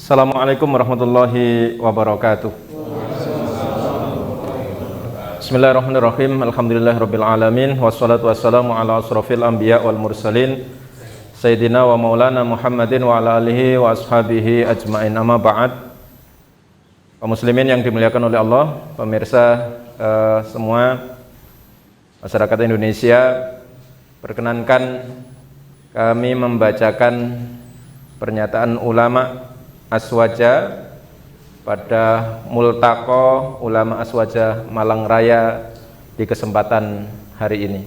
Assalamualaikum warahmatullahi wabarakatuh. Bismillahirrahmanirrahim. Alhamdulillahirabbil alamin wassalatu wassalamu ala asrofil anbiya wal mursalin sayyidina wa maulana Muhammadin wa ala alihi wa ashabihi ajmain. Amma ba'd. Kaum muslimin yang dimuliakan oleh Allah, pemirsa semua masyarakat Indonesia, perkenankan kami membacakan pernyataan ulama Aswaja pada Multaqo Ulama Aswaja Malang Raya di kesempatan hari ini.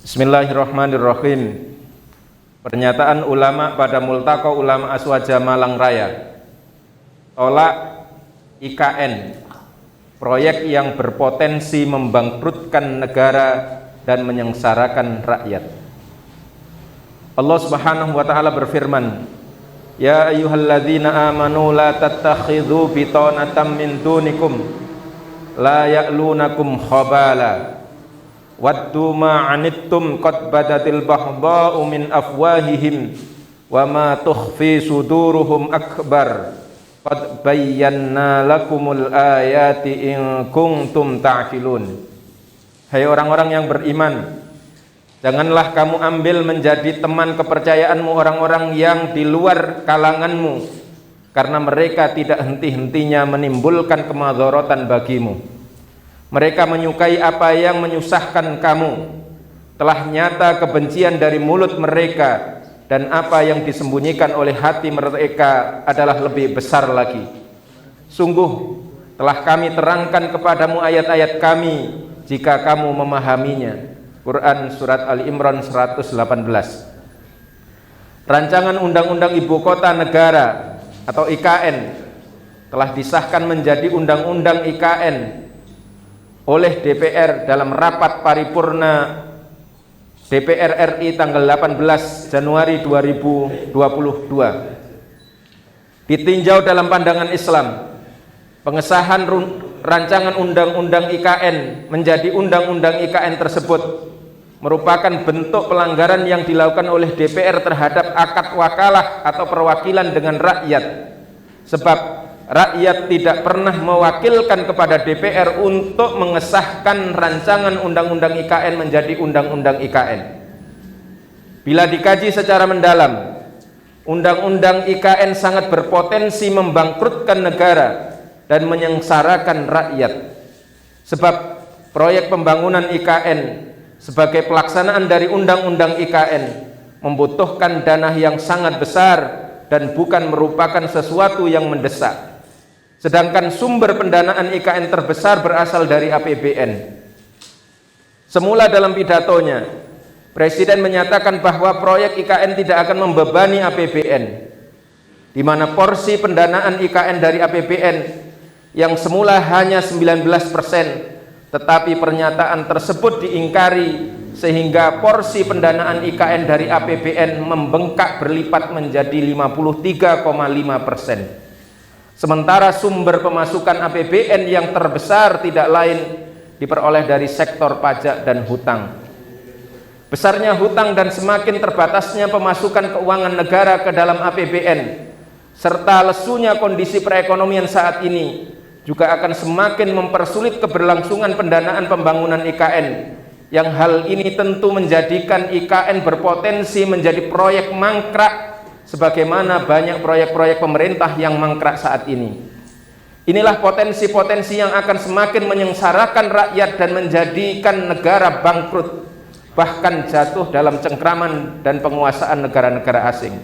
Bismillahirrahmanirrahim. Pernyataan ulama pada Multaqo Ulama Aswaja Malang Raya. Tolak IKN, proyek yang berpotensi membangkrutkan negara dan menyengsarakan rakyat. Allah Subhanahu wa taala berfirman, Ya ayyuhalladzina amanu la tattakhidhu bitanatan min dunikum la ya'lunakum khabala waddu ma 'anittum qad badatil baghdha'u min afwahihim wa ma tukhfi suduruhum akbar qad bayyana lakumul ayati in kuntum ta'qilun. Hai orang-orang yang beriman, janganlah kamu ambil menjadi teman kepercayaanmu orang-orang yang di luar kalanganmu, karena mereka tidak henti-hentinya menimbulkan kemadharatan bagimu. Mereka menyukai apa yang menyusahkan kamu. Telah nyata kebencian dari mulut mereka, dan apa yang disembunyikan oleh hati mereka adalah lebih besar lagi. Sungguh telah kami terangkan kepadamu ayat-ayat kami jika kamu memahaminya. Quran Surat Ali Imran 118. Rancangan Undang-Undang Ibu Kota Negara atau IKN telah disahkan menjadi Undang-Undang IKN oleh DPR dalam rapat paripurna DPR RI tanggal 18 Januari 2022. Ditinjau dalam pandangan Islam, pengesahan rancangan Undang-Undang IKN menjadi Undang-Undang IKN tersebut merupakan bentuk pelanggaran yang dilakukan oleh DPR terhadap akad wakalah atau perwakilan dengan rakyat, sebab rakyat tidak pernah mewakilkan kepada DPR untuk mengesahkan rancangan Undang-Undang IKN menjadi Undang-Undang IKN. Bila dikaji secara mendalam, Undang-Undang IKN sangat berpotensi membangkrutkan negara dan menyengsarakan rakyat, sebab proyek pembangunan IKN sebagai pelaksanaan dari Undang-Undang IKN membutuhkan dana yang sangat besar dan bukan merupakan sesuatu yang mendesak. Sedangkan sumber pendanaan IKN terbesar berasal dari APBN. Semula dalam pidatonya, Presiden menyatakan bahwa proyek IKN tidak akan membebani APBN, di mana porsi pendanaan IKN dari APBN yang semula hanya 19%, tetapi pernyataan tersebut diingkari sehingga porsi pendanaan IKN dari APBN membengkak berlipat menjadi 53,5%. Sementara sumber pemasukan APBN yang terbesar tidak lain diperoleh dari sektor pajak dan hutang. Besarnya hutang dan semakin terbatasnya pemasukan keuangan negara ke dalam APBN serta lesunya kondisi perekonomian saat ini juga akan semakin mempersulit keberlangsungan pendanaan pembangunan IKN, yang hal ini tentu menjadikan IKN berpotensi menjadi proyek mangkrak sebagaimana banyak proyek-proyek pemerintah yang mangkrak saat ini. Inilah potensi-potensi yang akan semakin menyengsarakan rakyat dan menjadikan negara bangkrut, bahkan jatuh dalam cengkraman dan penguasaan negara-negara asing.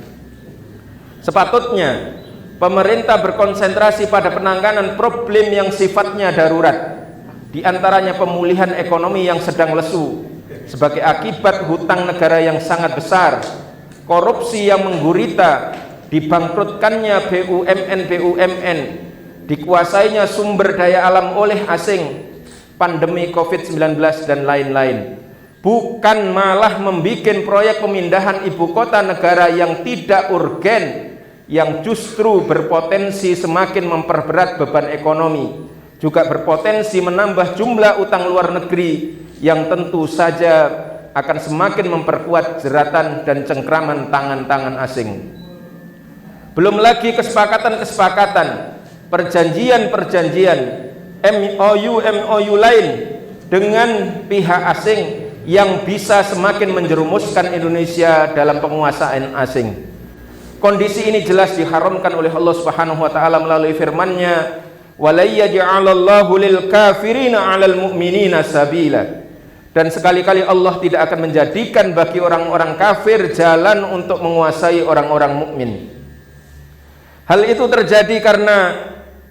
Sepatutnya pemerintah berkonsentrasi pada penanganan problem yang sifatnya darurat, di antaranya pemulihan ekonomi yang sedang lesu sebagai akibat hutang negara yang sangat besar, korupsi yang menggurita, dibangkrutkannya BUMN, dikuasainya sumber daya alam oleh asing, pandemi COVID-19 dan lain-lain. Bukan malah membuat proyek pemindahan ibu kota negara yang tidak urgen, yang justru berpotensi semakin memperberat beban ekonomi, juga berpotensi menambah jumlah utang luar negeri yang tentu saja akan semakin memperkuat jeratan dan cengkraman tangan-tangan asing. belum lagi kesepakatan-kesepakatan, perjanjian-perjanjian, MOU lain dengan pihak asing yang bisa semakin menjerumuskan Indonesia dalam penguasaan asing. Kondisi ini jelas diharamkan oleh Allah Subhanahu wa taala melalui firman-Nya, "Walay yaj'alallahu lil kafirina 'alal mu'minina sabila." Dan sekali-kali Allah tidak akan menjadikan bagi orang-orang kafir jalan untuk menguasai orang-orang mukmin. Hal itu terjadi karena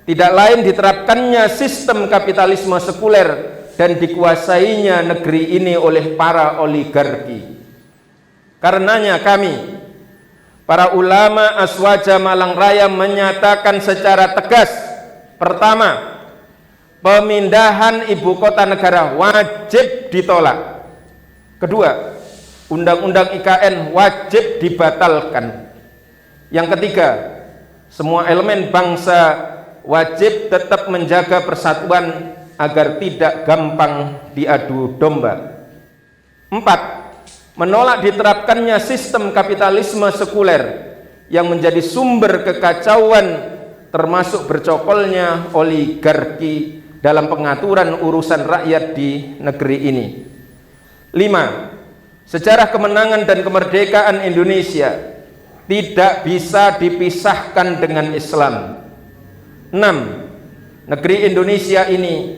tidak lain diterapkannya sistem kapitalisme sekuler dan dikuasainya negeri ini oleh para oligarki. Karenanya kami, para ulama Aswaja Malang Raya, menyatakan secara tegas, pertama, pemindahan ibu kota negara wajib ditolak. Kedua, undang-undang IKN wajib dibatalkan. Yang ketiga, semua elemen bangsa wajib tetap menjaga persatuan agar tidak gampang diadu domba. 4. Menolak diterapkannya sistem kapitalisme sekuler yang menjadi sumber kekacauan, termasuk bercokolnya oligarki dalam pengaturan urusan rakyat di negeri ini. 5. Sejarah kemenangan dan kemerdekaan Indonesia tidak bisa dipisahkan dengan Islam. 6. Negeri Indonesia ini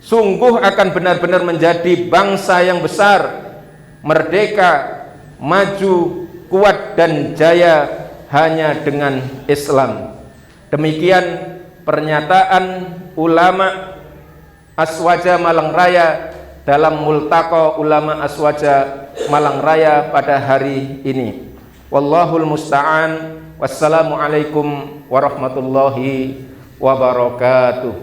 sungguh akan benar-benar menjadi bangsa yang besar, merdeka, maju, kuat dan jaya hanya dengan Islam. Demikian pernyataan ulama Aswaja Malang Raya dalam Multaqa Ulama Aswaja Malang Raya pada hari ini. Wallahul musta'an. Wassalamualaikum warahmatullahi wabarakatuh.